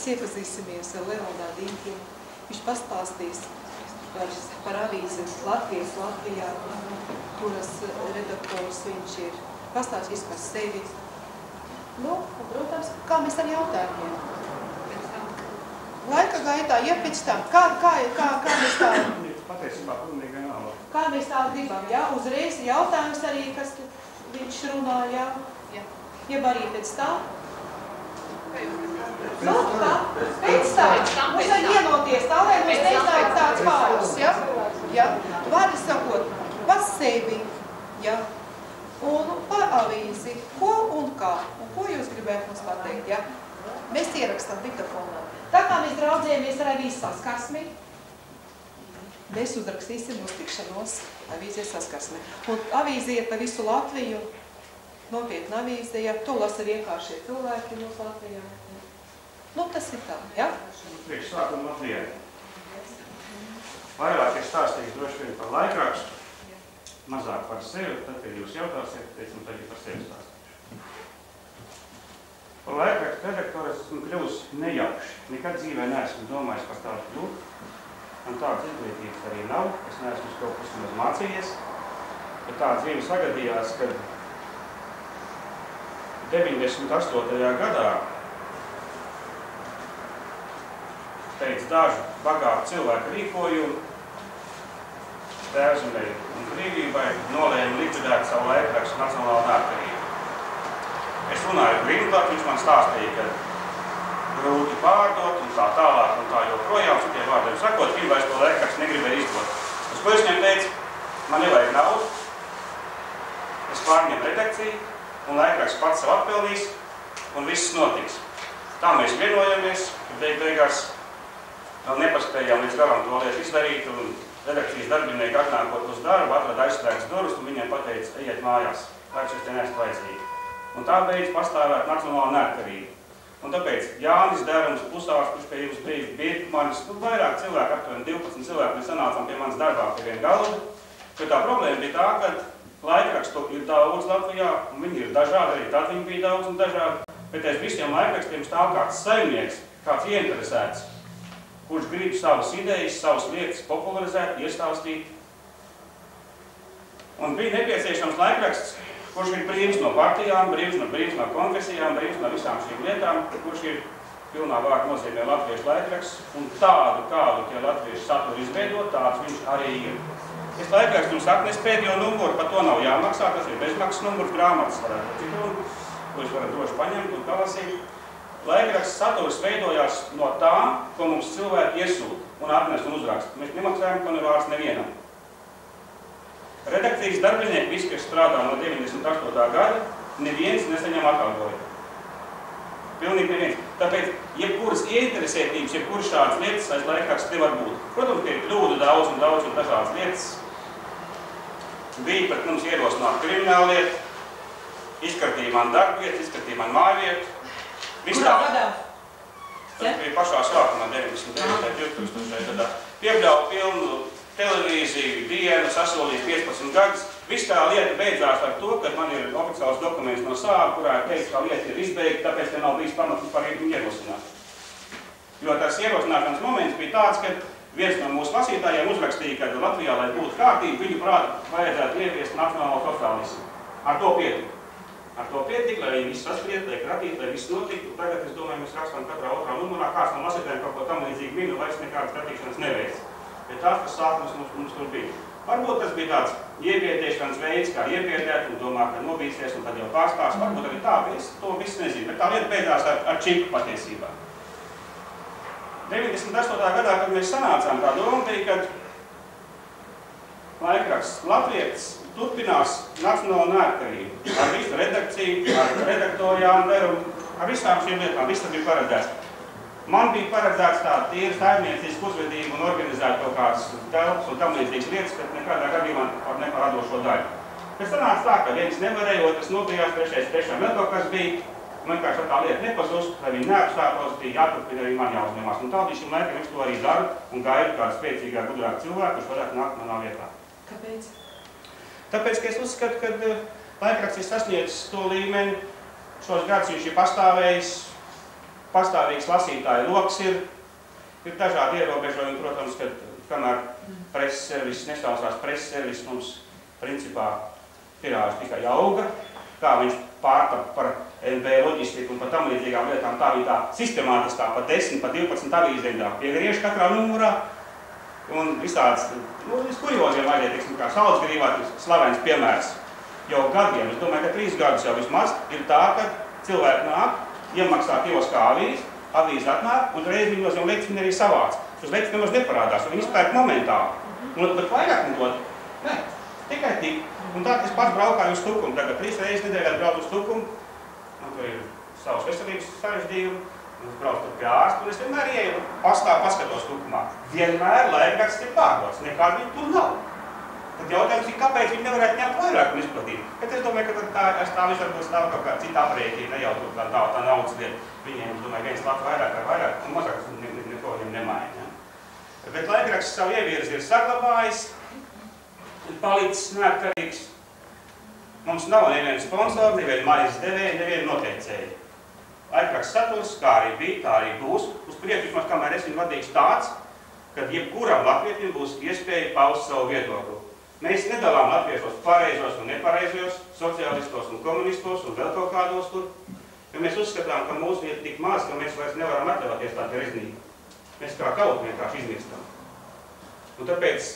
Mēs iepazīsimies ar Leonā Dīņķiem. Viņš pastāstīs par avīzi Latvijas Latvijā, kuras redaktors viņš ir. Pastāstīs par sevi. Nu, un, protams, kā mēs ar jautājumiem. Laika gaitā, ja pēc tam, kā mēs tā... Patiesībā pilnīgi vienalga. Kā mēs tā gribam, jā? Uzreiz jautājums arī, kas viņš runā, jā? Jeb arī pēc tam. Nu, tā, pēc tam. Mums var vienoties tā, lai mēs neiznāk tāds pāris, ja? Ja? Vārdi sakot, par sevi, ja? Un par avīzi, ko un kā. Un ko jūs gribētu mums pateikt, ja? Mēs ierakstam diktafonā. Tā kā mēs draudzējamies ar avīzi saskarsmi, mēs uzrakstīsim uz tikšanos avīzē saskarsmi. Un avīze ir pa visu Latviju, nopietna avīze, ja? To lasa vienkāršie cilvēki mūsu Latvijā. Nu, tas ir tā, ja? Priekš sākuma Latvijā. Vairāk ir stāstījis droši vien par laikrakstu, mazāk par sevi, tad, kad jūs jautāsiet, teicam, tad ir par sevi stāstīšu. Par laikrakstu redaktoru esmu kļuvusi nejauši. Nekad dzīvē neesmu domājis par tādu kļūt. Man tādas izglītības arī nav. Es neesmu uz kaut kas nemaz mācījies. Bet tā dzīve sagadījās, kad 98. gadā pēc dažu bagātu cilvēku rīkojumu Tēvzemei un brīvībai nolēma likvidēt savu laikrakstu Nacionālo neatkarību. Es runāju ar Grīnblatu, viņš man stāstīja, ka grūti pārdot un tā tālāk un tā joprojām, citiem vārdiem sakot, viņš vairs to laikrakstu negribēja izdot. Uz ko es viņam teicu, man nevajag naudu, es pārņemu redakciju un laikraksts pats sev atpelnīs un viss notiks. Tā mēs vienojamies, ka beigās vēl nepaspējām līdz galam to lietu izdarīt, un redakcijas darbinieki atnākot uz darbu, atrada aizslēgtas durvis un viņiem pateica, ejiet mājās, vairs jūs te neesat vajadzīgi. Un tā beidz pastāvēt Nacionālo neatkarību. Un tāpēc Jānis Derums, Pusārs, kurš pie jums bija manis, vairāk cilvēku, aptuveni 12 cilvēku, mēs sanācām pie manas darbā pie viena galda, ka tā problēma bija tā, ka laikrakstu ir daudz Latvijā, un viņi ir dažādi, arī tad viņi bija daudz un dažādi, bet aiz visiem laikrakstiem stāv kāds saimnieks, kāds ieinteresēts, kurš grib savas idejas, savas lietas popularizēt, iestāstīt. Un bija nepieciešams laikraksts, kurš ir brīvs no partijām, brīvs no konfesijām, brīvs no visām šīm lietām, kurš ir pilnā vārda nozīmē latviešu laikraksts, un tādu, kādu tie latviešu saturu izveidot, tāds viņš arī ir. Es laikrakstu jums saku, es pēdējo numuru, par to nav jāmaksā, tas ir bezmaksas numurs, grāmatas varētu citur, ko jūs varat droši paņemt un palasīt. Laikraksts saturs veidojās no tā, ko mums cilvēki iesūta un atnes un uzraksta. Mēs nemaksājam honorārus nevienam. Redakcijas darbinieki, visi, kas strādā no 98. gada, neviens nesaņem atalgojumu. Pilnīgi neviens. Tāpēc, jebkuras ieinteresētības, jebkuras šādas lietas aiz laikraksts nevar būt. Protams, ka ir kļūdu daudz un dažādas lietas. Bija pat mums ierosināt kriminālu lietu, izskatīja man darbvietu, izskatīja man mājvietu. Kurā gadā? Tas bija pašā sākumā, 99. 2000. gadā. Piebļauja pilnu televīziju, dienu, sasolīja 15 gadus. Viss tā lieta beidzās ar to, ka man ir oficiāls dokuments no Sāba, kurā ir teikt, ka lieta ir izbeigta, tāpēc te nav bijis pamats par viņu ierosināt. Jo tas ierosināšanas moments bija tāds, ka viens no mūsu lasītājiem uzrakstīja, ka Latvijā, lai būtu kārtība, viņu prātu vajadzētu ieviest nacionālo sociālismu. Ar to pietika. Ar to pietika, lai viņi viss saskriet, lai kratītu, lai viss notiktu. Tagad, es domāju, mēs rakstām katrā otrā numurā, kāds no lasītājiem kaut ko tam līdzīgi minu, vairs nekādas skatīšanas neveic. Bet tās, kas sākums mums tur bija. Varbūt tas bija tāds iebiedēšanas veids, kā iebiedēt un domā, ka nobīsies un tad jau pārstās. Varbūt arī tā, es to visu nezinu, bet tā lieta beidzās ar čipu patiesībā. 98. gadā, kad mēs sanācām, tā doma bija, ka laikraksts Latvijas turpinās nacionālo neatkarību ar visu redakciju, ar redaktoru Jānderu, ar visām šīm lietām. Viss bija paredzēts. Man bija paredzēts tāda tīra saimniecisku uzvedību un organizēt kaut kādas telpas un tam līdzīgas lietas, bet nekādā gadījumā par radošo daļu. Pēc sanāca tā, ka viens nevarēja, otrs nobijās, trešām vēl kaut kas bija. Vienkārši tā lieta nepazust, lai viņi neapstātos, bija jāturpina arī man jāuzņemās. Un tā bija šim laikam, es to arī daru un gaidu kādu spēcīgāk, gudrāk cilvēku, kurš varētu nākt manā vietā. Kāpēc? Tāpēc, ka es uzskatu, ka laikraksts ir sasniedzis to līmeni, šos gadus viņš ir pastāvējis, pastāvīgs lasītāju loks ir dažādi ierobežojumi, protams, ka kamēr preses servis, nesausās preses servis mums principā tirāžs tikai auga, kā viņš pārtap par NB loģistiku un par tam līdzīgām lietām, tā viņa tā sistemātiskā pa 10, pa 12 avīzēm tā piegriež katrā numurā un visāds, kurioziem vajadzēja, teiksim, kā Salzgrīvā, slavens piemērs jau gadiem, es domāju, ka 3 gadus jau vismaz ir tā, ka cilvēki nāk, iemaksā kioskā avīzi atnāk, un reiz viņos jau lekcini arī savāc. Šos lekcini nemaz neparādās, un viņi izpērk momentāli. Bet vairāk nedod? Nē, tikai tik. Un tā, es pats braukāju uz Tukumu, tagad 3 reizes nedēļā braucu uz Tukumu, man tur ir savas veselības sarežģījumi, un es braucu tur pie ārsta, un es vienmēr ieju paskatos Tukumā. Vienmēr laikraksts ir pārdots, nekādi viņi tur nav. Tad jautājums ir, kāpēc viņi nevarētu ņemt vairāk un izplatīt? Bet es domāju, ka tā visvarbūt stāv kaut kāda cita aprēķina, ne jau tur tā naudas lieta. Viņiem, es domāju, viens lats vairāk vai vairāk, un mazāk neko viņam nemaina. Ja? Bet laikraksts savu ievirzi ir saglabājis, ir palicis neatkarīgs. Mums nav neviena sponsora, neviena maizes devēja, neviena noteicēja. Laikraksts saturs, kā arī bija, tā arī būs. Uz priekšu, kamēr es viņu vadīšu tāds, kad jebkuram latvietim būs iespēja paust savu viedokli. Mēs nedalām latviešos pareizos un nepareizos, sociālistos un komunistos un vēl kaut kādos tur. Jo mēs uzskatām, ka mūsu ir tik maz, ka mēs vairs nevaram atļauties tādu reznību. Mēs kā tauta vienkārši izmirstam. Un tāpēc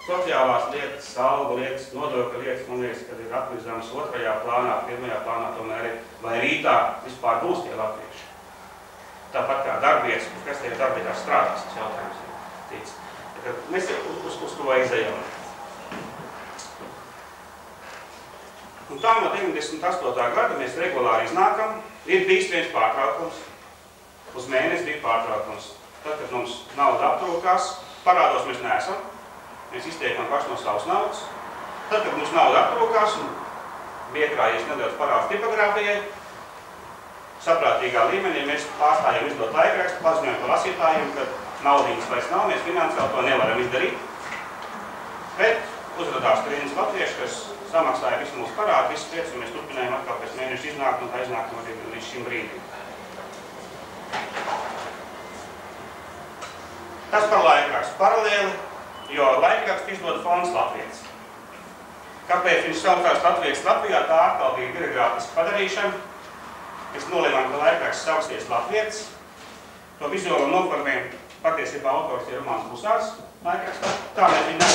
sociālās lietas, algu lietas, nodokļu lietas, man liekas, kad ir atvirzamas 2. plānā, 1. plānā tomēr ir, vai rītā vispār būs tie latvieši. Tāpat kā darbietis, kas tie darbietās strādās, tas jautājums ir tīts. Mēs uz to izejam. Un tā no 98. gada mēs regulāri iznākam, ir bijis viens pārtraukums, uz mēnesi bija pārtraukums. Tad, kad mums nauda aptrūkās, parādos mēs neesam, mēs iztiekam paši no savas naudas. Tad, kad mums nauda aptrūkās un bija iekrājies nedaudz parāds tipogrāfijai, saprātīgā līmenī mēs pārstājam izdot laikrakstu, paziņojam par lasītājiem, ka naudiņas vairs nav, mēs finansiāli to nevaram izdarīt. Bet uzradās trīnis latvieši, kas samaksāja visu mūsu parādu, visas lietas, un mēs turpinājām atkal pēc mēneša iznākt, un tā iznākam arī līdz šim brīdim. Tas par laikrakstu paralēli, jo laikrakstu izdod fonds Latvijas. Kāpēc viņš saucās Latvijas Latvijā, tā atkal bija birokrātiska padarīšana. Mēs nolēmām, ka laikraksts sauksies Latvijas. To vizuālo noformējumu patiesībā autors ir Romāns Busārs laikrakstā. Tā mēs viņu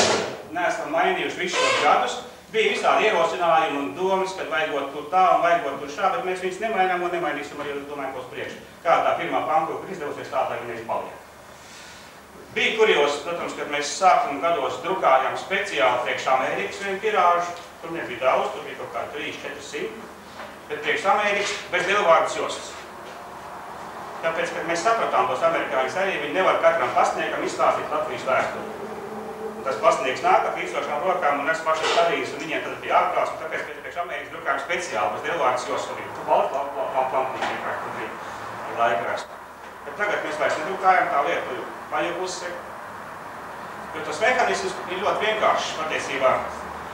neesam mainījuši visus šos gadus. Bija visādi ierosinājumi un domas, kad vajagot tur tā un vajagot tur šā, bet mēs viņus nemainām un nemainīsim arī, domāju, uz priekšu. Kā tā pirmā pankūka izdevusies tā, lai viņi paliek. Bija kurios, protams, kad mēs sākuma gados drukājām speciāli priekš Amerikas vienu tirāžu. Tur nebija daudz, tur bija kaut kā 300–400. Bet priekš Amerikas bez lielvārdas jostas. Tāpēc, kad mēs sapratām tos amerikāņus arī, viņi nevar katram pasniegam izstāstīt Latvijas vēsturi. Tas pasniegs nāk ar līdzošām rokām un es paši darījis, un viņiem tad bija ārprās, un tāpēc priekš Amerikas drukājām speciāli bez lielvārdas jostas. Tu balti lampiņš vienkārši tur bija laikraksts. Bet tagad mēs vairs nedrukājam, tā lieta pajukusi. Jo tas mehānisms ir ļoti vienkāršs patiesībā.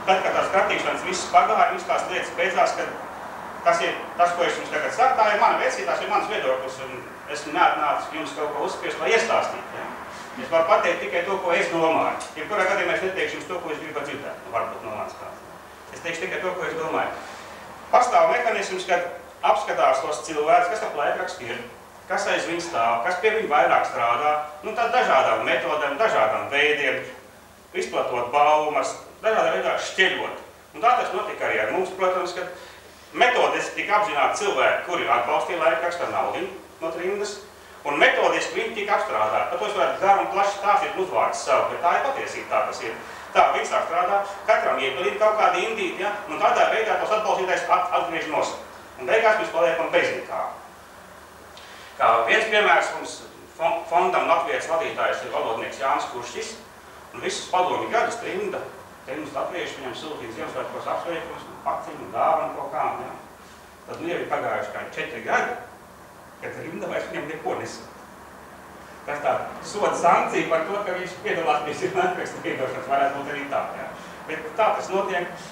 Tad, kad tās kratīšanas viss pagāja, viss tās lietas beidzās, ka tas ir tas, ko es jums tagad saku, tā ir mana versija, tās ir mans viedoklis, un esmu neatnācis jums kaut ko uzspiest vai iestāstīt. Ja? Es varu pateikt tikai to, ko es domāju. Jebkurā gadījumā es neteikšu jums to, ko es gribu dzirdēt, varbūt no mans kāds. Es teikšu tikai to, ko es domāju. Pastāv mehānisms, kad apskatās tos cilvēkus, kas ap laikrakstu ir, kas aiz viņu stāv, kas pie viņu vairāk strādā, nu tā dažādām metodēm, dažādām veidiem, izplatot baumas, dažādā veidā šķeļot. Un tā tas notika arī ar mums, protams, kad metodiski tika apzināti cilvēki, kuri atbalstīja laikrakstu ar naudiņu no trimdas, Un metodiski viņi tika apstrādāti. Par to es varētu garu un plaši stāstīt un uzvārds savu, bet tā ir patiesība, tā tas ir. Tā, viņi sāk strādāt, katram iepilīt kaut kādu indīti, ja? Un tādā veidā tos atbalstītājs atgriež nosaka. Un beigās mēs paliekam bez nekā. Kā viens piemērs mums fondam Latvijas vadītājs ir valodnieks Jānis Kuršis, un visus padomju gadus trimda latvieši viņam sūtīja Ziemassvētkos apsveikumus, paciņu, dāvanu kaut kā. Ja? Tad nu jau ir pagājuši kā 4 gadi, kad trimda vairs viņam neko nesūta. Tas tā soda sankcija par to, ka viņš piedalās pie laikraksta piedošanas, varētu būt arī tā. Ja? Bet tā tas notiek.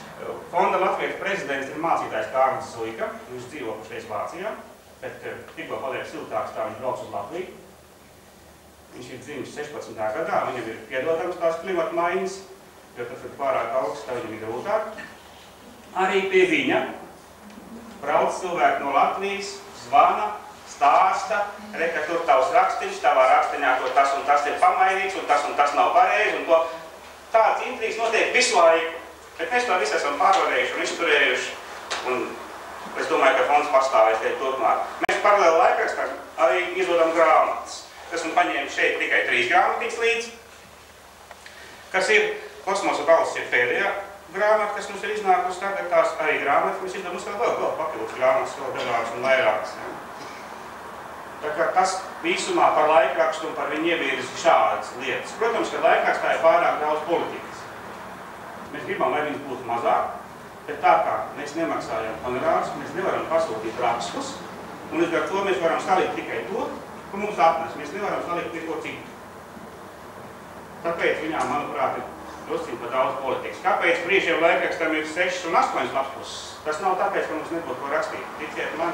Fonda Latvijas prezidents ir mācītājs Kārlis Zuika, viņš dzīvo pašreiz Vācijā, bet tikko paliek siltāks, tā viņš brauc uz Latviju. Viņš ir dzimis 16. gadā, viņam ir piedodams tās klimata maiņas, jo tad ir pārāk augsts, tā viņam ir grūtāk. Arī pie viņa brauc cilvēki no Latvijas, zvana, stāsta, ka tur tavs rakstīns, tavā rakstiņā to tas un tas ir pamainīts, un tas nav pareizi, un to tāds intrīgs notiek visu laiku. Bet mēs to visu esam pārvarējuši un izturējuši, un es domāju, ka fonds pastāvēs tiek turpmāk. Mēs paralēli laikrakstam arī izdodam grāmatas. Esmu paņēmis šeit tikai 3 grāmatiņas līdz, kas ir Kosmosa balss ir pēdējā grāmata, kas mums ir iznākusi tagad, tās arī grāmatas, mēs izdodam mums vēl papildus grāmatas, vēl dažādas un vairākas. Ja? Tā kā tas visumā par laikrakstu un par viņu ievirzi šādas lietas. Protams, ka laikrakstā ir pārāk daudz politikas. Mēs gribam, lai viņas būtu mazāk, bet tā kā mēs nemaksājam honorārus, mēs nevaram pasūtīt rakstus, un līdz ar to mēs varam salikt tikai to, ko mums atnes. Mēs nevaram salikt neko citu. Tāpēc viņām, manuprāt, ir drusciņ par daudz politikas. Kāpēc brīžiem laikrakstam ir 6 un 8 lapus? Tas nav tāpēc, ka mums nebūtu ko rakstīt. Ticiet man.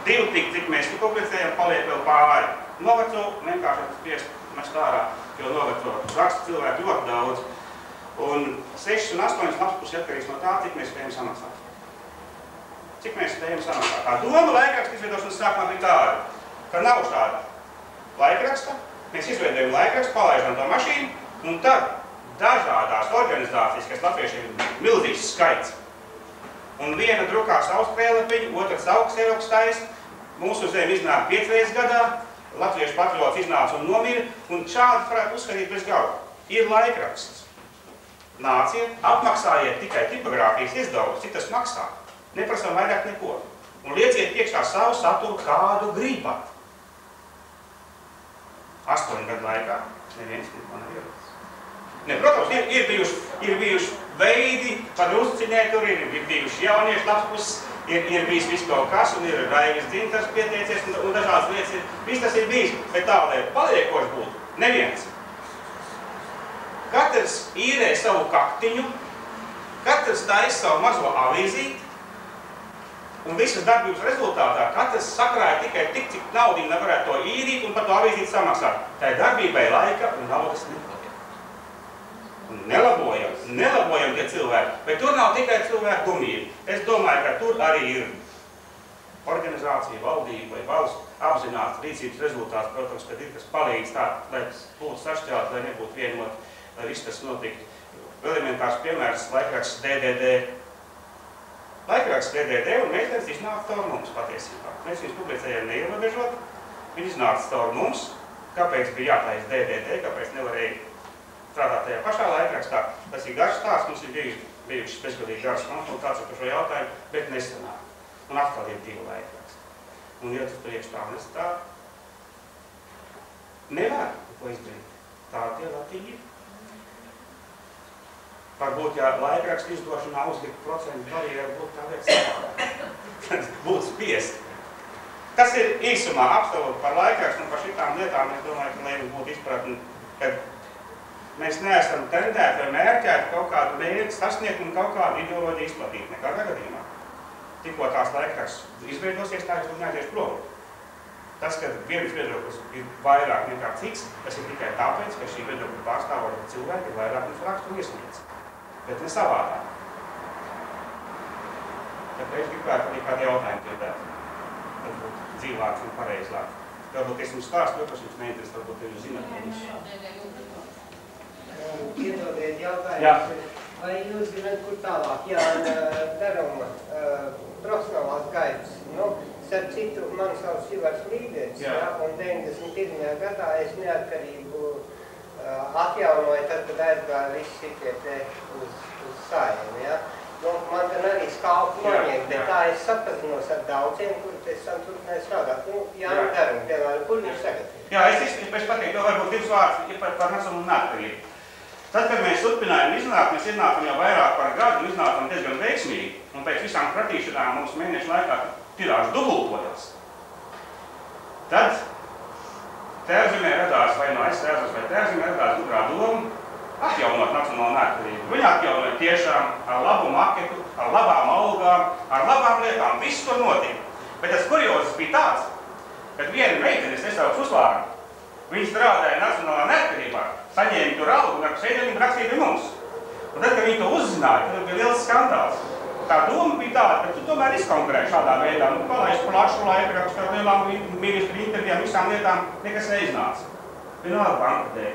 2 tik, cik mēs publicējam, paliek vēl pāri. Noveco vienkārši spiest mest ārā, jo noveco raksta cilvēku ļoti daudz. Un 6 un 8 lapus atkarīgs no tā, cik mēs spējam samaksāt. Cik mēs spējam samaksāt. Tā doma laikraksta izveidošanas sākumā bija tāda, ka nav šāda laikraksta. Mēs izveidojam laikrakstu, palaižam to mašīnu, un tad dažādās organizācijas, kas latviešiem ir milzīgs skaits, un viena drukā savu spēlepiņu, otra savu kserokstais, mūsu zemi iznāk 5 reizes gadā, latviešu patriots iznāca un nomira, un šādi varētu uzskatīt bez galu. Ir laikraksts. Nāciet, apmaksājiet tikai tipogrāfijas izdevumus, cik tas maksā. Neprasam vairāk neko. Un lieciet priekšā savu saturu, kādu gribat. 8 gadu laikā neviens neko nav ierodas. Ne, protams, ir bijuši veidi, par uzciņai tur ir bijuši jauniešu lapus, ir bijis viss kaut kas, un ir Raivis Dzintars pieteicies, un dažādas lietas ir. Viss tas ir bijis, bet tā, lai paliekoši būtu, neviens. Katrs īrē savu kaktiņu, katrs taisa savu mazo avīzīti, un visas darbības rezultātā katrs sakrāja tikai tik, cik naudīgi nevarētu to īrīt un par to avīzīti samaksāt. Tā darbībai laika un naudas nepaliek. Un nelabojam tie cilvēki, bet tur nav tikai cilvēku dumība. Es domāju, ka tur arī ir organizācija, valdība vai valsts apzināts rīcības rezultāts, protams, kad ir kas palīdz tā, lai būtu sašķelt, lai nebūtu vienot, lai viss tas notiktu. Elementārs piemērs laikraksts DDD. Laikraksts DDD un meitenes iznāca caur mums patiesībā. Mēs viņus publicējām neierobežot, viņi iznāca caur mums. Kāpēc bija jātaisa DDD, kāpēc nevarēja strādāt tajā pašā laikrakstā? Tas ir garš stāsts, mums ir bijušas bezgalīgi garas konsultācijas par šo jautājumu, bet nesanāk. Un atkal ir 2 laikraksti. Un ja tas priekšstāv nestāv, nevar ko izdarīt. Tā tie Latvija ir. Varbūt, ja laikrakstu izdošanā uzlikt procentu barjeru, būtu tā veids savādāk. Būtu spiest. Tas ir īsumā apstāvot par laikrakstu un par šitām lietām. Es domāju, ka lai būtu izpratni, ka mēs neesam tendēti vai mērķēti kaut kādu mērķi sasniegt un kaut kādu ideoloģiju izplatīt. Nekādā gadījumā. Tikko tās laikraksts izveidosies, tā es neaizies prom. Tas, ka viens viedoklis ir vairāk nekā cits, tas ir tikai tāpēc, ka šī viedokļa pārstāvot cilvēki ir vairāk mums rakstu un iesniedz. Bet ne savādāk. Tāpēc gribētu arī kādu jautājumu dzirdēt. Tas būtu dzīvāks un pareizāk. Varbūt es jums stāstu, kas jums neinteresē, varbūt jūs zināt. Piedodiet jautājums. Vai jūs zināt, kur tālāk Jāna Teruma profesionālās gaitas? Starp citu, man sauc Ivars Līderis, un 91. gadā es neatkarību atjaunoju, tad, kad aizgāja visi šitie te uz Saeimu, ja. Nu, man gan arī skalpu noņēma, bet tā es sapazinos ar daudziem, kuri pēc tam turpināja strādāt. Nu, Jāni Darumi, piemēram, kur viņš sagatavoja? Jā, es pateiktu, vēl varbūt divas vārds par nacionālu neatkarību. Tad, kad mēs turpinājām iznākt, mēs iznākam jau vairāk par gadu un iznākam diezgan veiksmīgi, un pēc visām pratīšanām mums mēnešu laikā tirāžs dubultojās. Tad Tēvzemē radās, vai no aiztēvzes vai Tēvzemē radās gudrā doma atjaunot nacionālo neatkarību. Viņi atjaunoja tiešām ar labu maketu, ar labām algām, ar labām lietām, viss tur notika. Bet tas kuriozes bija tāds, kad viena meitene, es nesaucu uzvārdu, viņi strādāja nacionālā neatkarībā, saņēma tur algu un ar pseidonīmu rakstīja pie mums. Un tad, kad viņi to uzzināja, tad bija liels skandāls. Tā doma bija tāda, ka tu tomēr izkonkurēji šādā veidā, nu palaist plašu laikrakstu ar lielām ministru intervijām, visām lietām, nekas neiznāca. Vienalga bankrotēja.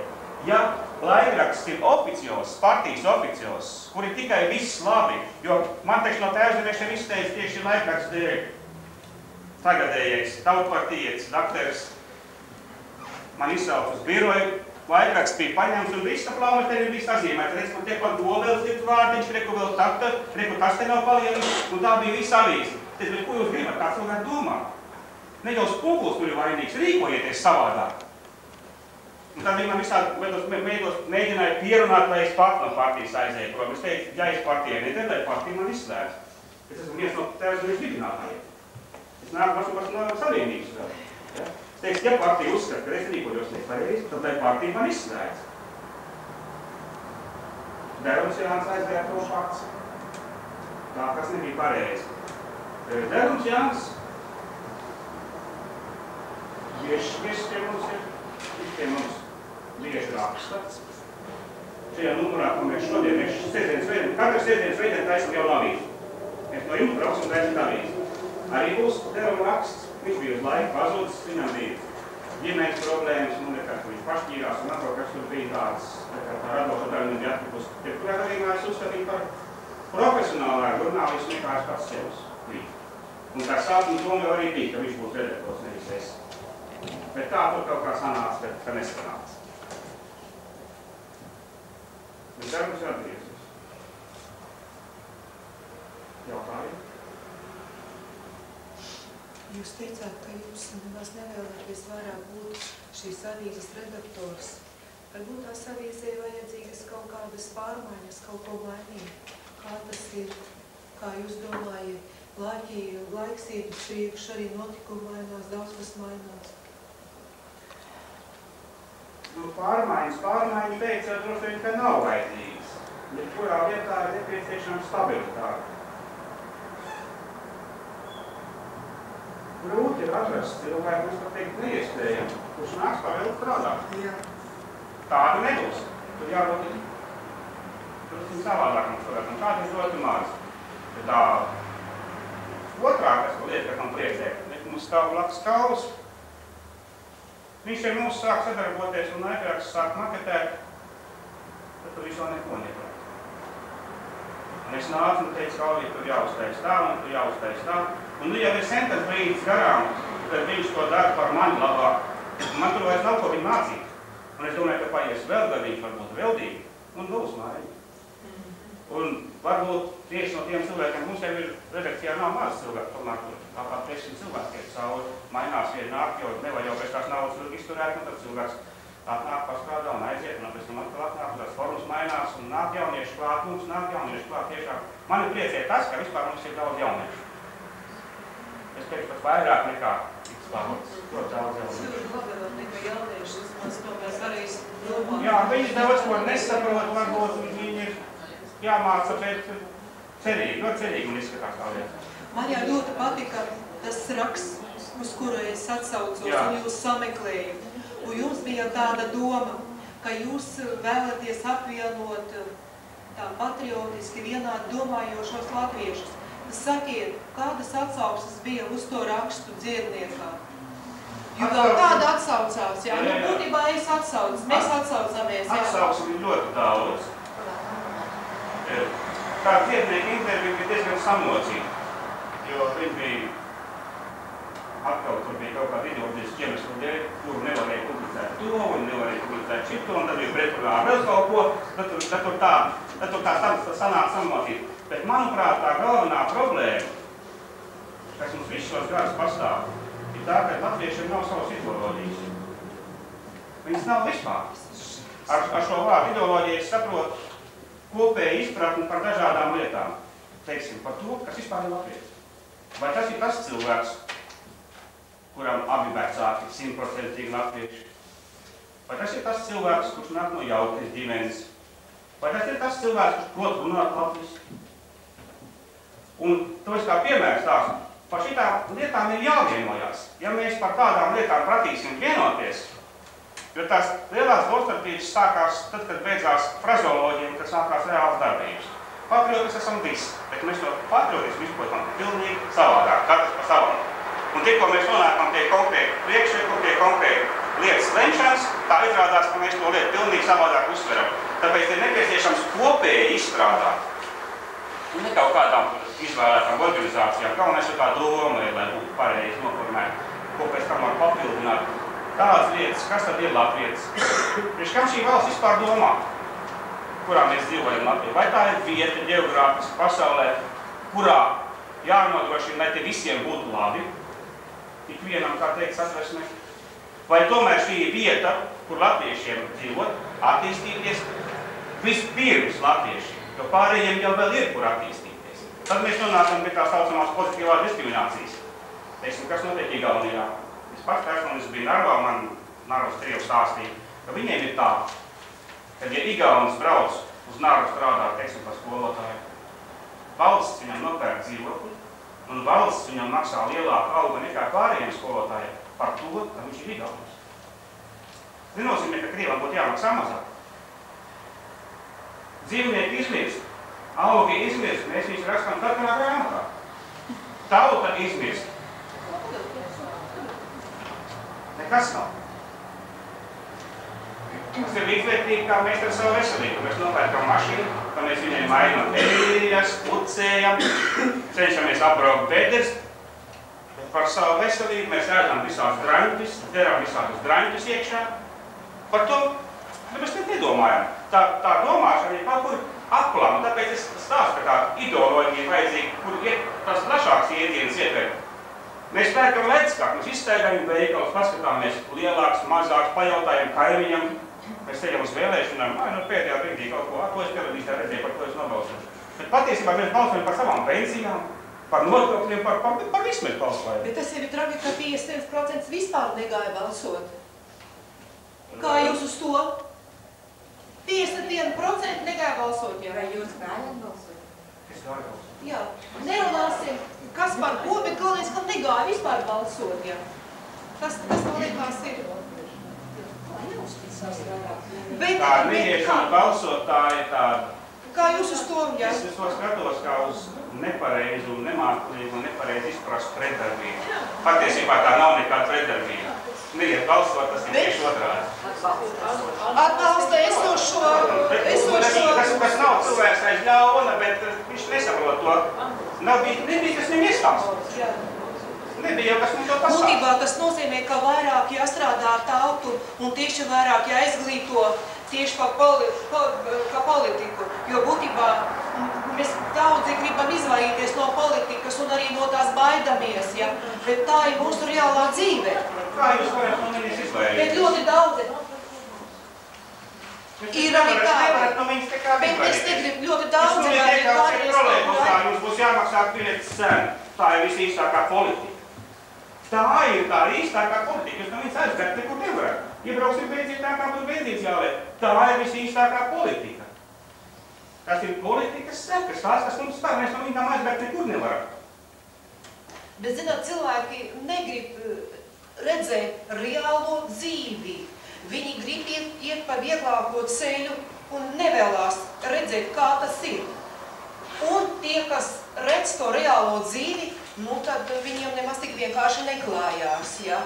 Ja laikraksts ir oficios, partijas oficios, kuri tikai viss labi, jo man teiks no Tēvzemēšiem izteica tieši laikraksts dēļ tagadējais, tautpartietis, dakteris, man izsauc uz biroju, laikraksts bija paņemts un viss aplaumas te bija sazīmēts. Reiz man tiek pat Dobels ir vārdiņš, reku vēl takta, reku tas te nav palielins, un tā bija visa avīze. Tas bija, ko jūs gribat, kā cilvēki domā? Ne jau spūkuls, kur ir vainīgs, rīkojieties savādāk. Un tad viņi man visādi mēģināja pierunāt, lai es pat no partijas aizēju prom. Es teicu, ja es partijai nedēļ, lai partija man izslēdz. Es esmu viens no Tēvzemes dibinātājiem. Es nāku no savienības vēl. Ja? Es teicu, ja partija uzskata, ka es rīkojos nepareizi, tad lai partija man izslēdz. Derums Jānis aizgāja to pats. Tā, kas nebija pareizi. Derums Jānis, viņš pie mums bieži raksta. Šajā numurā, ko mēs šodien, katru sēdienas veidien taisam jau avīzi. Mēs no jums brauksim taisam avīzi. Arī būs Deruma raksts. Viņš bija uz laiku pazudis, viņam bija ģimenes problēmas, un nekā, viņš pašķīrās, un atkal, kas tur bija tāds, tā radoša daļa nebija atlikus. Kurā gadījumā es uzskatīju par profesionālā žurnālistu nekā es pats sevs bija. Un tā sākuma doma jau arī bija, ka viņš būs redaktors, nevis es. Bet tā tur kaut kā sanāca, ka nesanāca. Bet darbs ir atgriezies. Jautājumi? Jūs teicāt, ka jūs nemaz nevēlaties vairāk būt šīs avīzes redaktors. Varbūt tās avīzē vajadzīgas kaut kādas pārmaiņas, kaut ko mainīt. Kā tas ir? Kā jūs domājat? Laiks iet uz priekšu, arī notikumi mainās, daudz kas mainās. Nu, pārmaiņas teica, droši vien, ka nav vajadzīgas. Bet kurā vietā ir nepieciešama stabilitāte. Grūti ir atrast cilvēku, mums pateikt neiespējami, kurš nāks pavēl strādāt. Jā. Tāda nebūs. Tur jārūt savādāk mums varētu, un tāda ir ļoti maz. Bet tā otrā, kas man priecē, mums stāv blakus Kauls. Viņš ar mums sāk sadarboties un laikraksts sāk maketēt, tad tur viņš vēl neko neprāt. Un es nācu un teicu, Kaulī, tur jāuztais tā, un tur jāuztais tā. Un nu jau ir sentas brīdis garām, kad viņš to dara par mani labāk. Man tur vairs nav ko viņu mācīt. Un es domāju, ka paies vēl gadījums, varbūt vēl divi, un būs maiņa. Un varbūt tieši no tiem cilvēkiem, mums jau ir redakcijā nav maz cilvēku, tomēr tur kā 500 cilvēki iet cauri, mainās vien nāk, jo nevar jau pēc tās naudas ilgi izturēt, un tad cilvēks atnāk pastrādā un aiziet, un pēc tam atkal atnāk, tās formas mainās, un nāk jaunieši klāt, mums nāk jaunieši klāt tiešām. Mani priecē tas, ka vispār mums ir daudz jauniešu. Es teiktu pat vairāk nekā X-pārots, ļoti daudz jauniešu. Jūs ir labāk nekā jaunieši, es tomēr arī domāju. Jā, viņi daudz ko nesaprot, varbūt viņi ir jāmāca, bet cerīgi, ļoti cerīgi un izskatās tā lieta. Man jau ļoti patika tas raksts, uz kuru es atsaucos, un jūs sameklējat. Un jums bija tāda doma, ka jūs vēlaties apvienot tā patriotiski vienādi domājošos latviešus. Sakiet, kādas atsauksmes bija uz to rakstu dziedniekā? Jo kāda atsaucās, jā? Nu, būtībā es atsaucu, mēs atsaucamies, jā. Atsauksmi ir ļoti daudz. Tā dziednieka intervija bija diezgan samocīta, jo viņi bija atkal tur bija kaut kāda ideoloģiska iemesla dēļ, kuru nevarēja publicēt to un nevarēja publicēt šito, un tad bija pretrunā ar vēl kaut ko, tad tur tā sanāk samotīt. Bet, manuprāt, tā galvenā problēma, kas mums visus šos gadus pastāv, ir tā, ka latviešiem nav savas ideoloģijas. Viņas nav vispār. Ar šo vārdu ideoloģiju es saprotu kopēju izpratni par dažādām lietām. Teiksim, par to, kas vispār ir latvieši. Vai tas ir tas cilvēks, kuram abi vecāki ir 100% latvieši? Vai tas ir tas cilvēks, kurš nāk no jautras ģimenes? Vai tas ir tas cilvēks, kurš prot runāt latviski? Un to es kā piemērs stāstu. Par šitām lietām ir jāvienojās. Ja mēs par tādām lietām pratīsim vienoties, jo tās lielās dostarbības sākās tad, kad beidzās frazeoloģija, kad sākās reāls darbības. Patriotis esam visi, bet mēs to patriotismu izprotam pilnīgi savādāk, katrs pa savam. Un tikko mēs nonākam pie konkrēti priekšlikumu, pie konkrēti lietas lemšanas, tā izrādās, ka mēs to lietu pilnīgi savādāk uztveram. Tāpēc ir nepieciešams kopēji izstrādāt. Un ne kaut kādām izvēlētām organizācijām, galvenais ir tā doma, lai būtu pareizi noformēt, ko pēc tam var papildināt. Tādas lietas, kas tad ir latvietis? Priekš kam šī valsts vispār domā? Kurā mēs dzīvojam Latvijā. Vai tā ir vieta ģeogrāfiski pasaulē, kurā jānodrošina, lai te visiem būtu labi, ikvienam, kā teikt, satversmē? Vai tomēr šī ir vieta, kur latviešiem dzīvot, attīstīties vispirms latviešiem, jo pārējiem jau vēl ir, kur attīstīties. Tad mēs nonākam pie tā saucamās pozitīvās diskriminācijas. Teiksim, kas notiek Igaunijā. Es pats personīgi biju Narvā, man Narvas Krievu stāstīja, ka viņiem ir tā, kad ja Igaunis brauc uz Narvu strādāt, teiksim, par skolotāju, valsts viņam nopērk dzīvokli, un valsts viņam maksā lielāku algu nekā pārējiem skolotājiem par to, ka viņš ir Igaunis. Nenozīmē, ka Krievam būtu jāmaksā mazāk. Dzīvnieki izmirst, augi izmirst, mēs viņus rakstam katranā grāmatā. Tauta izmirst. Nekas nav. Tas ir līdzvērtīgi, kā mēs ar savu veselību. Mēs nopērkam mašīnu, ka mēs viņai mainām eļļas, pucējam, cenšamies apbraukt bedres. Par savu veselību mēs ēdam visādus draņķus, deram visādus draņķus iekšā. Par to mēs nedomājam. Tā domāšana ir kaut kur aplam, tāpēc es stāstu, ka tā ideoloģija ir vajadzīga, kur ir tas plašāks iedienas ietver. Mēs pērkam ledskāk, mēs izstaigājam veikalus, paskatāmies lielāks, mazāks, pajautājam kaimiņam. Mēs ceļam uz vēlēšanām, pēdējā brīdī kaut ko atkojas televīzijā redzēja, par ko es nobalsošu. Bet patiesībā mēs balsojam par savām pensijām, par nodokļiem, par visu mēs balsojam. Bet tas jau ir traki, ka 51% vispār negāja balsot. Kā jūs uz to? 51% negāja balsot, jā. Vai jūs gājāt balsot? Es gāju balsot. Jā. Nerunāsim, kas par ko, bet galvenais, ka negāja vispār balsot, jā. Tas man liekas ir. Tā neiešana balsot, tā ir tāda. Kā jūs uz to, jā? Es to skatos kā uz nepareizu un nemāklīgu un nepareizi izprastu pretdarbību. Patiesībā tā nav nekāda pretdarbība. Neiet balsot, tas ir tieši otrādi. Atbalsta esošo... Tas nav cilvēks aiz ļauna, bet viņš nesaprot to. Nebija, kas viņam iestāsts. Nebija jau, kas mums to pasākt. Būtībā tas nozīmē, ka vairāk jāstrādā ar tautu un tieši vairāk jāizglīto tieši pa politiku. Jo būtībā mēs daudzi gribam izvairīties no politikas un arī no tās baidamies, ja? Bet tā ir mūsu reālā dzīve. Kā jūs varat no viņas izvairīties? Bet ļoti daudzi. Ir arī tādi. Bet es negribu ļoti daudzi. Jums būs jāmaksā biļetes cena. Tā ir visīstākā politika. Tā ir tā īstākā politika. Jūs no viņas aizbērt nekur nevarat. Iebrauksim benzītā, kā tur benzīns jāliek. Tā ir visīstākā politika. Tas ir politikas sekas. Tās, kas mums spēr, mēs no viņām aizbērt nekur nevaram. Bet, zināt, cilvēki negrib redzēt reālo dzīvi. Viņi grib iet pa vieglāko ceļu un nevēlās redzēt, kā tas ir. Un tie, kas redz to reālo dzīvi, nu tad viņiem nemaz tik vienkārši neklājās, ja?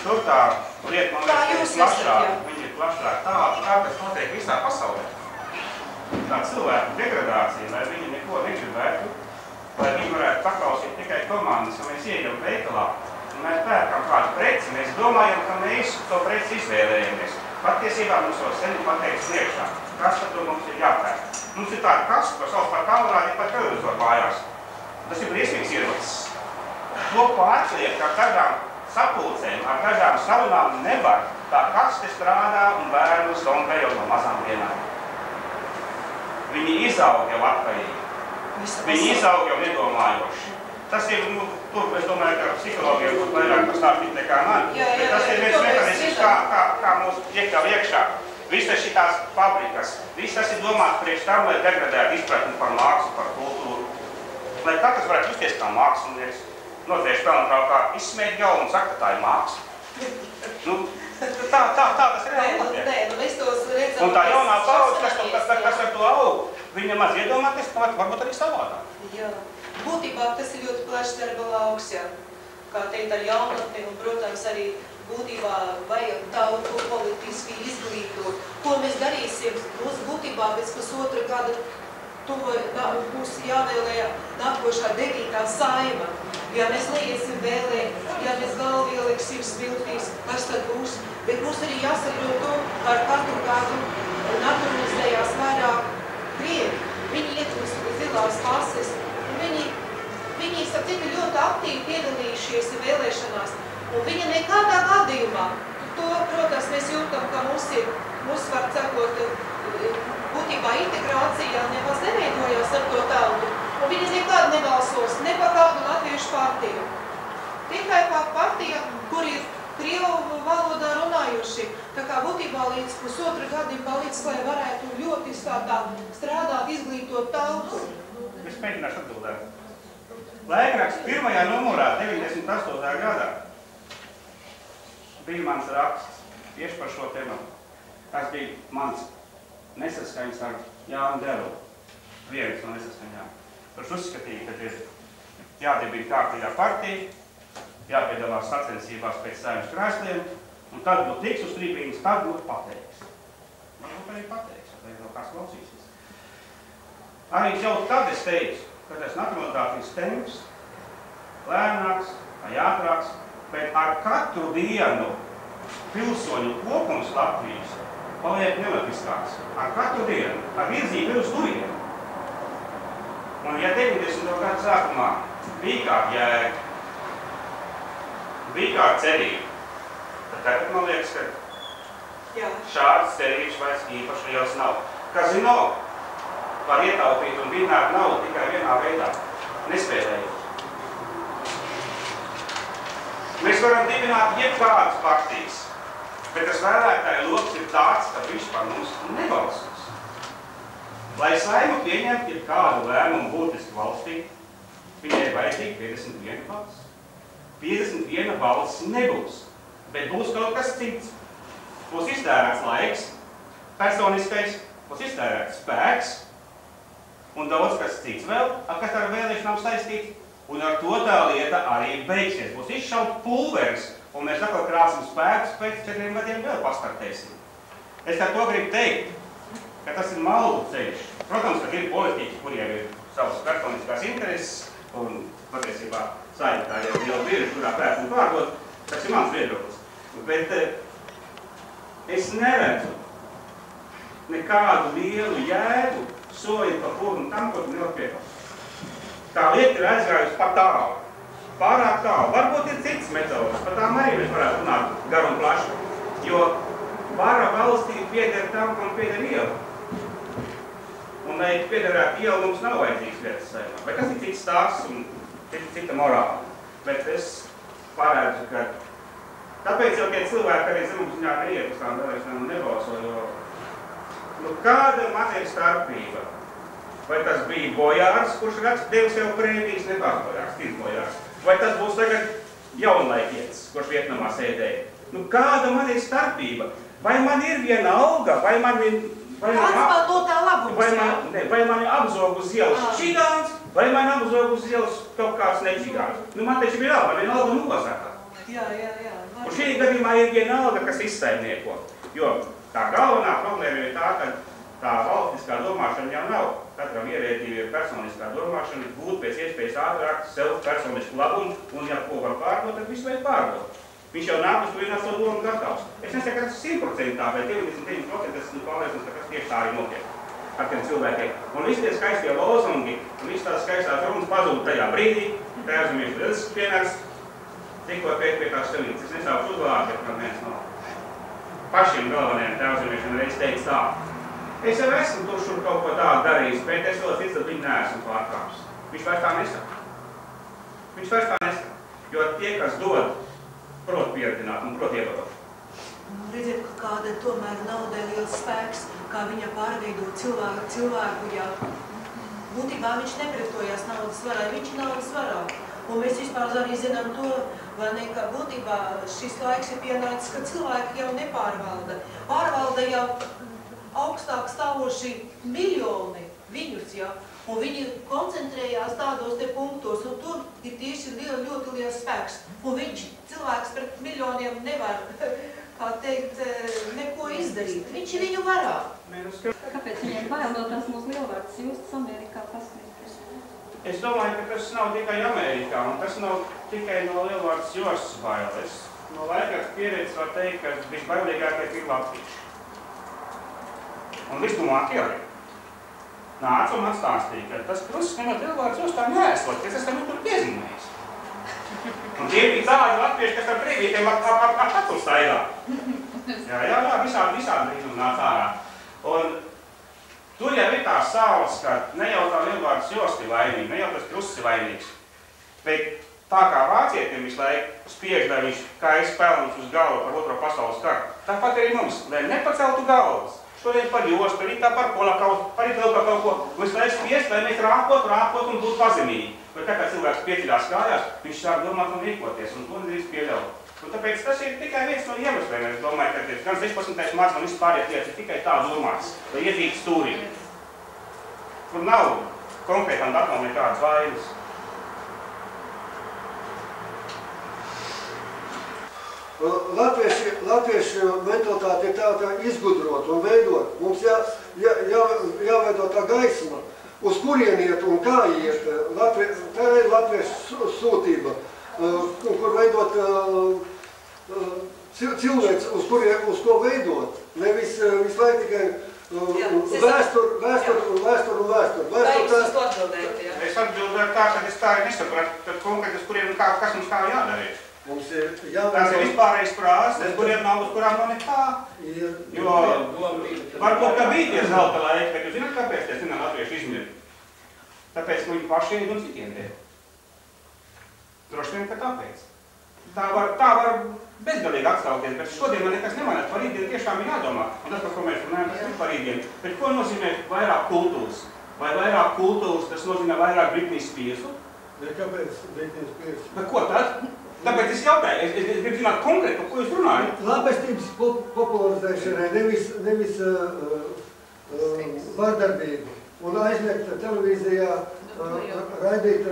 Tur tā lieta, man liekas, viņa ir plašāk tā, kas notiek visā pasaulē. Tā cilvēku degradācija, lai viņi neko negribētu, lai viņi varētu paklausīt tikai komandas, ja mēs ejam veikalā un mēs pērkam kādu preci, mēs domājam, ka mēs to preci izvēlējamies. Patiesībā mums jau sen pateiks priekšā, kas par to mums ir jāpērk. Mums ir tāda kasta, ko sauc par kalorādi par televizoru mājās. Tas ir briesmīgs ierocis. To pārliek ar dažām sapulcēm, ar dažām sarunām nevar. Tā kaste strādā un bērnu sondē jau no mazām dienām. Viņi izaug jau atkarīgi. Viņi izaug jau nedomājoši. Tas ir, tur es domāju, ka psihologiem būtu vairāk pastāstīt nekā man. Bet tas ir viens mekanisms, kā mūs iekļauj iekšā. Visas šitās fabrikas, visas ir domāts priekš tam, lai degradētu izpratni par mākslu, par kultūru. Lai katrs varētu justies kā mākslinieks, notrieš pelntraukā, izsmēt galvu un saka, ka tā ir māksla. Tā tas ir reāli. Un tā jaunā paudze, kas ar to aug, viņa maz iedomāties, varbūt arī savādāk. Jā. Būtībā tas ir ļoti plašs darba lauks, jā. Kā teikt ar jaunatni, un, protams, arī būtībā vajag tautu politiski izglītot. Ko mēs darīsim? Mums būtībā pēc pusotra gada būs jāvēlē nākošā 9. saima. Ja mēs neiesim vēlēt, ja mēs galvu ieliksim smiltīs, kas tad būs? Bet mums arī jāsaprot to, ar katru gadu naturalizējās vairāk krievi. Viņi iet uz zilās pases, un viņi sapcīt ļoti aktīvi piedalījušies vēlēšanās. Un viņa nekādā gadījumā, to, protams, mēs jūtam, ka mums var cekot, būtībā integrācijā nemaz neveidojās ar to tautu. Un viņa nekādu nebalsos, ne par kādu latviešu partiju. Tikai par partiju, kur ir krievu valodā runājuši. Tā kā būtībā līdz pusotra gadim palīdz, lai varētu ļoti strādāt, izglītot tautu. Es mēģināšu atbildēt. Laikraksts 1. numurā 98. gadā bija mans raksts tieši par šo tematu. Tas bija mans nesaskaņas ar Jānu Deru, viens no nesaskaņām. Kurš uzskatīja, ka ir jādibina kārtīgā partija, jāpiedalās sacensībās pēc saimnes krēsliem, un tad tiks uz tribīnes, tad pateiks. Varbūt arī pateiks, vai vēl kāds klausīsies. Arī jau tad es teicu, ka tas naturalizācijas temps lēnāks vai ātrāks, bet ar katru dienu pilsoņu kopums Latvijas paliek nelatiskāks. Ar katru dienu, ar virzību uz turienu. Un ja 90. gadu sākumā bija kāda jēga, bija kāda cerība, tad tagad man liekas, ka šādas cerības vairs īpaši liels nav. Kazino var ietaupīt un vinēt naudu tikai vienā veidā, nespēlējot. Mēs varam dibināt jebkādas partijas, bet tas vēlētāju loks ir tāds, ka viņš par mums nebalsos. Lai Saima pieņemtu jebkādu lēmumu būtisku valstī, viņai ir vajadzīgi 51 balss. 51 balss nebūs, bet būs kaut kas cits. Būs iztērēts laiks, personiskais, būs iztērēts spēks un daudz kas cits vēl, kas ar vēlēšanām saistīts, un ar to tā lieta arī beigsies. Būs izšaut pulveris, un mēs atkal krāsim spēkus, pēc 4 gadiem vēl pastartēsim. Es ar to gribu teikt, ka tas ir maldu ceļš. Protams, ka ir politiķi, kuriem ir savas personiskās intereses, un patiesībā Saima tā jau liela birža, kurā pērk un pārdot, tas ir mans viedoklis. Bet es neredzu nekādu lielu jēgu soļu pa purnu tam, ko tu nevar piepast. Tā lieta ir aizgājusi pa tālu, pārāk tālu. Varbūt ir cits metodas, par tām arī mēs varētu runāt garu un plaši, jo vara valstī pieder tam, kam pieder iela. Un, lai piederētu ielu, mums nav vajadzīgs vietas Saimā. Bet tas ir cits stāsts un cita morāla. Bet es paredzu, ka tāpēc jau tie cilvēki arī zemapziņā neiet uz tām vēlēšanām un nebalso, jo kāda man ir starpība? Vai tas bija bojārs, kurš devis jau prēmijas, ne tās bojārs, cits bojārs? Vai tas būs tagad jaunlaikietis, kurš Vietnamā sēdēja? Kāda man ir starpība? Vai man ir viena alga, vai man apzog uz ielas čigāns, vai man apzog uz ielas kaut kāds nečigāns? Man taču bija alga, man viena alga nosaka. Jā. Un šī gadījumā ir viena alga, kas izsaimnieko. Jo tā galvenā problēma ir tā, ka tā valstiskā domāšana jau nav katra ka ierēdība personiskā domāšana gūt pēc iespējas ātrāk sev personisku labumu, un ja ko var pārdot, tad visu vajag pārdot. Viņš jau nāk uz tuvināt savu domu gatavs. Es nesaku, ka tas 100% tā, bet 99% es esmu pārliecināts, ka tas tieši tā arī notiek ar tiem cilvēkiem. Un visi tie skaistie lozungi, un visi tās skaistās runas pazūd tajā brīdī, Tēvzemies lielisks piemērs, tikko pie tās šelītes. Es nesāku uzvārdu, bet viens no pašiem galvenajiem Tēvzemiešiem reiz teica tā. Es jau esmu tur šur kaut ko tādu darījis, bet es vēl ticu, ka viņi neesmu pārkāpis. Viņš vairs tā nesaka. Viņš vairs tā nesaka. Jo tie, kas dod, prot pieredzināt un prot ievadot. Redziet, ka kāda tomēr naudai liels spēks, kā viņa pārveidot cilvēku, ja būtībā viņš neprietojās naudas varā, viņš ir naudas varā. Un mēs vispār arī zinām to, vai ne, ka būtībā šis laiks ir pienācis, ka cilvēki jau nepārvalda. Pārvalda jau augstāk stāvoši miljoni viņus, ja, un viņi koncentrējās tādos te punktos, un tur ir tieši ļoti liels spēks. Un viņš, cilvēks pret miljoniem nevar, kā teikt, neko izdarīt. Viņš ir viņu varā. Kāpēc viņiem bail no tās mūsu lielvārdas justas Amerikā pasniegt? Es domāju, ka tas nav tikai Amerikā, un tas nav tikai no lielvārdas jostas bailes. No laikākas pieredzes var teikt, ka visbailīgākie ir latvieši. Un visdomākie arī. Nāca un atstāstīja, ka tas krusts nemaz lielvārdas jostā neesot, es esmu tur piezīmējis. Un tie bija tādi latvieši, kas ar brīvītiem atkal staigā. Jā, visādi brīnumi nāca ārā. Un tur jau ir tās saules, ka ne jau tā lielvārdas josti vainīgi, ne jau tas krusts ir vainīgs. Bet tā kā vācietiem visu laiku spiež, lai viņš kais pelnus uz galvu par Otro pasaules karu, tāpat arī mums, lai nepaceltu galvas. Šodien par jostu, rītā par holokaustu, par vēl par kaut ko. Visu laiku spiest, lai mēs rāpot un būtu pazemīgi. Bet tā kā cilvēks pieceļās kājās, viņš sāk domāt un rīkoties, un to nedrīkst pieļaut. Un tāpēc tas ir tikai viens no iemesliem. Es domāju, ka gan 16. marts un vispārējās lietas ir tikai tā domāts, lai iedzītu stūrī. Tur nav konkrētām datumam nekādas vainas. Latviešu mentalitāte ir tā izgudrot un veidot. Mums jāveido tā gaisma, uz kurien iet un kā iet. Tā ir latviešu sūtība, kur veidot cilvēks, uz ko veidot. Nevis visu laiku tikai vēsturu. Es atbildēju tā, ka es tā arī nesapratu, tad konkrēti uz kuriem kas mums kā jādarīt. Mums ir jāveido... Tās ir vispārējais prāstes, kuriem nav, uz kurām nav nekā. Jo varbūt, ka bija tie zelta laiki, bet jūs zināt, kāpēc tie zināt latvieši izmirti? Tāpēc, ka viņi paši un citiem dēļ. Droši vien, ka tāpēc. Tā var bezgalīgi atstāvties, bet šodien man nekas nemanās. Par rītdienu tiešām ir jādomā. Un tas, par ko mēs runājam, tas ir par rītdienu. Bet ko nozīmē vairāk kultūras? Vai vairāk kultūras, tas nozīmē vairāk Britnijas Spiersu? Kāpēc Britnijas Spiersu? Bet ko tad? Tāpēc es jautāju, es gribu zināt konkrēti, par ko jūs runājat. Labestības popularizēšanai, nevis vardarbību. Un aizliegt televīzijā raidīt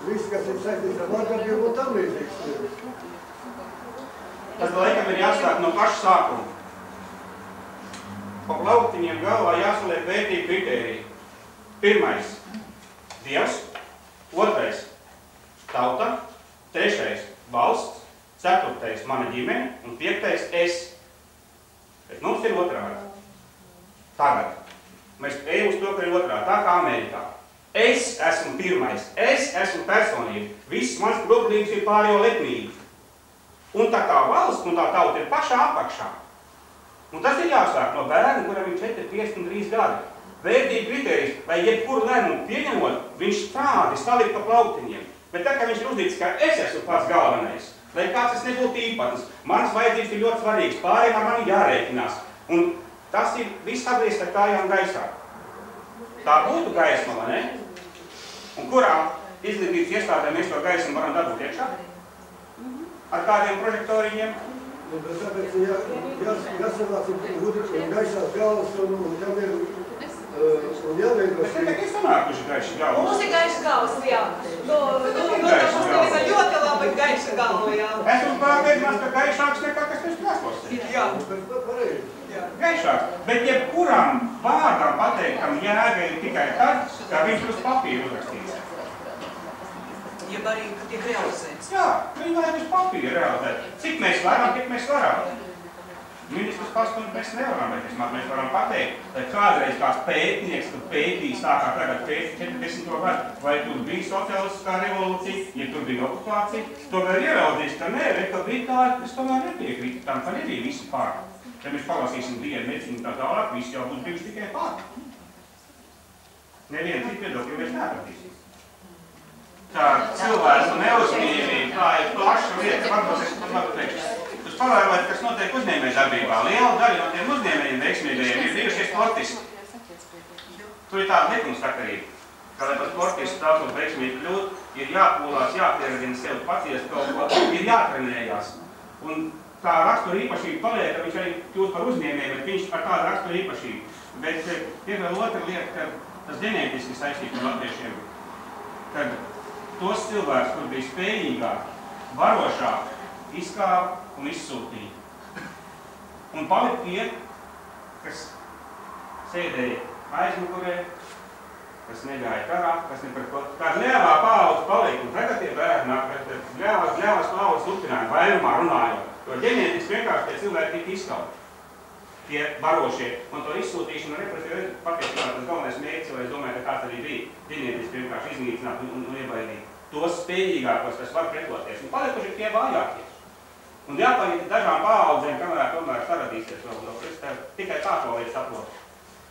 visu, kas ir saistīts ar vardarbību un tam līdzīgs. Tas laikam ir jāsāk no paša sākuma. Pa plauktiņiem galvā jāsaliek vērtīgi kritēriji. Pirmais – Dievs, otrais – tauta, trešais – valsts, ceturtais – mana ģimene un piektais – es. Bet mums ir otrādi. Tagad. Mēs ejam uz to, ka ir otrādi, tā kā Amerikā. Es esmu pirmais, es esmu personība. Viss mans problēmas ir pārējo lepnība. Un tā kā valsts un tā tauta ir pašā apakšā. Un tas ir jāsāk no bērna, kuram ir 4, 5 un 3 gadi. Vērtīgi kritērijs, lai jebkuru lēmumu pieņemot, viņš strādi salikt pa plauktiņiem. Bet tā kā viņš ir uzdīts, ka es esmu pats galvenais, lai kāds es nebūtu īpatnes, manas vajadzības ir ļoti svarīgas, pārējiem ar mani jārēķinās. Un tas ir viss sabriest ar kājām gaisā. Tā būtu gaisma, vai ne? Un kurā izglītības iestādē mēs to gaismu varam dabūt iekšā? Ar kādiem prožektoriņiem? Tāpēc jāsavāc gaisās galvas un kam ir jāveidos. Bet tikai sanākuši gaiši galvas. Mums ir gaiša galvas, jā. Mums ir ļoti labi gaiša galva, jā. Es uz pārliecināts, ka gaišāks nekā kas tieši krāslos. Jā. Gaišāks. Bet jebkuram vārdam pateiktam jēga ir tikai tad, ka viņš uz papīra uzrakstīts. Jeb arī tiek realizēts. Jā, viņi vajag uz papīra realizēt. Cik mēs varam, tik mēs varam. Ministrs pastumt mēs nevaram, bet mēs varam pateikt, lai kādreiz kāds pētnieks, kad pētīs tā kā tagad pētīs 40. gadu, vai tur bija sociālistiskā revolūcija, ja tur bija okupācija, tomēr ieraudzīs, ka nē, ka bija tā, kas tomēr nepiekrīt, tam ka nebija visi pār. Ja mēs palasīsim dienu, medicīnu tā tālāk, visi jau būs bijuši tikai pār. Nevienu citu viedokļu mēs neatratīsim. Tā cilvēku neuzņēmība, tā ir plaša lieta, varbūt es pat teikšu. Jūs pavērojat, kas notiek uzņēmēju darbībā. Liela daļa no tiem uzņēmējiem veiksmīgajiem ir bijušie sportisti. Tur ir tāda likumsakarība, ka, lai par sportistu daudz veiksmīgi kļūt, ir jāpūlās, jāpieradina sev paciest kaut ko, ir jātrenējās. Un tā rakstura īpašība paliek, ka viņš arī kļūst par uzņēmēju, bet viņš ar tādu rakstura īpašību. Bet ir vēl otra lieta, ka tas ģenētiski saistīts ar latviešiem, kad tos cilvēkus, kur bija spējīgāk, varošāk, izkāva un izsūtīja. Un palika tie, kas sēdēja aizmugurē, kas negāja karā, kas ne par ko. Kāda ļēvā paudze palika, un tagad tie bērni nāk, bet ļēvās paudze turpināja vairumā runājot. Jo ģenētiski vienkārši tie cilvēki tika izskauti. Tie varošie. Un to izsūtīšanu represīvi patiesībā tas galvenais mērķis, jo es domāju, ka tāds arī bija ģenētiski vienkārši iznīcināt un iebaidīt tos spējīgākos, kas var pretoties. Un palikuši tie vājākie. Un jāpaliek dažām paaudzēm, kamēr tomēr saradīsies vēl. Tikai tā to līdz saprot.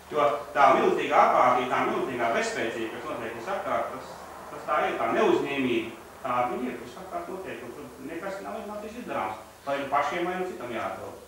Jo tā milzīgā apātija, tā milzīgā bezspēcība, kas notiek visapkārt, tas tā ir tā neuzņēmība. Tā viņi ir visapkārt notiek, un tur nekas nav izdarāms. Vai pašiem vai citam jāatdod.